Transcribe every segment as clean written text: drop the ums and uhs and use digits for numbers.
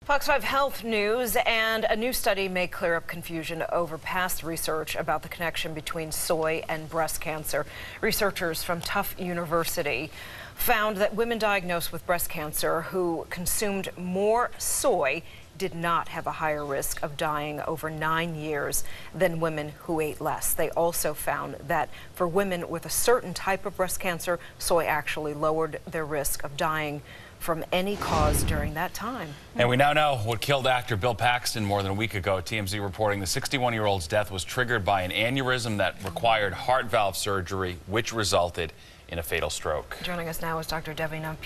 Fox 5 Health News, and a new study may clear up confusion over past research about the connection between soy and breast cancer. Researchers from Tufts University found that women diagnosed with breast cancer who consumed more soy did not have a higher risk of dying over 9 years than women who ate less. They also found that for women with a certain type of breast cancer, soy actually lowered their risk of dying from any cause during that time. And we now know what killed actor Bill Paxton more than a week ago. TMZ reporting the 61-year-old's death was triggered by an aneurysm that required heart valve surgery, which resulted in a fatal stroke. Joining us now is Dr. Devi from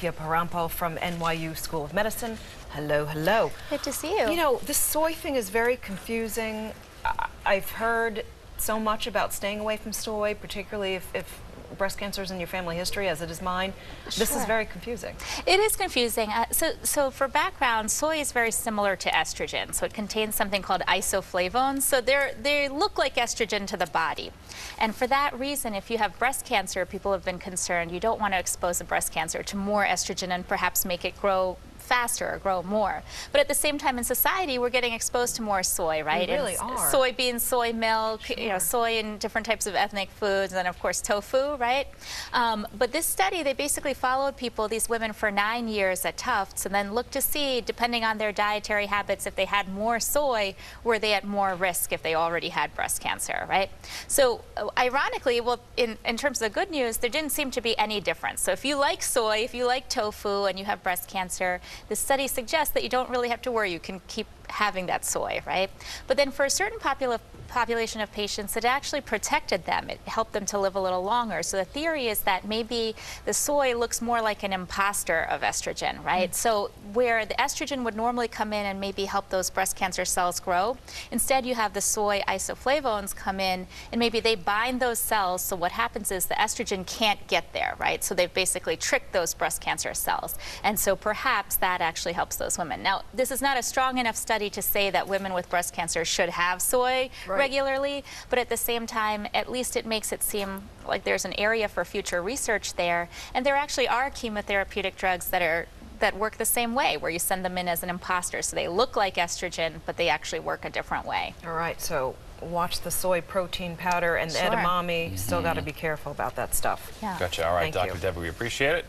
NYU School of Medicine. Hello, hello. Good to see you. You know, the soy thing is very confusing. I've heard so much about staying away from soy, particularly if breast cancer is in your family history, as it is mine. This is very confusing. It is confusing. So for background, soy is very similar to estrogen. So it contains something called isoflavones. So they look like estrogen to the body. And for that reason, if you have breast cancer, people have been concerned you don't want to expose a breast cancer to more estrogen and perhaps make it grow faster or grow more. But at the same time in society, we're getting exposed to more soy, right? We really are. Soybeans, soy milk, Sure. you know, soy in different types of ethnic foods, and of course tofu, right? But this study, they basically followed people, these women, for 9 years at Tufts, and then looked to see, depending on their dietary habits, if they had more soy, were they at more risk if they already had breast cancer, right? So ironically, well, in terms of the good news, there didn't seem to be any difference. So if you like soy, if you like tofu, and you have breast cancer, the study suggests that you don't really have to worry. You can keep having that soy, right? But then for a certain population of patients, it actually protected them. It helped them to live a little longer. So the theory is that maybe the soy looks more like an imposter of estrogen, right? So where the estrogen would normally come in and maybe help those breast cancer cells grow, instead you have the soy isoflavones come in and maybe they bind those cells. So what happens is the estrogen can't get there, right? So they've basically tricked those breast cancer cells. And so perhaps that actually helps those women. Now, this is not a strong enough study to say that women with breast cancer should have soy regularly, but at the same time, at least it makes it seem like there's an area for future research there. And there actually are chemotherapeutic drugs that work the same way, where you send them in as an imposter. So they look like estrogen, but they actually work a different way. All right, so watch the soy protein powder and the edamame. Still got to be careful about that stuff. Yeah. Gotcha. All right, Thank Dr. Devi, we appreciate it.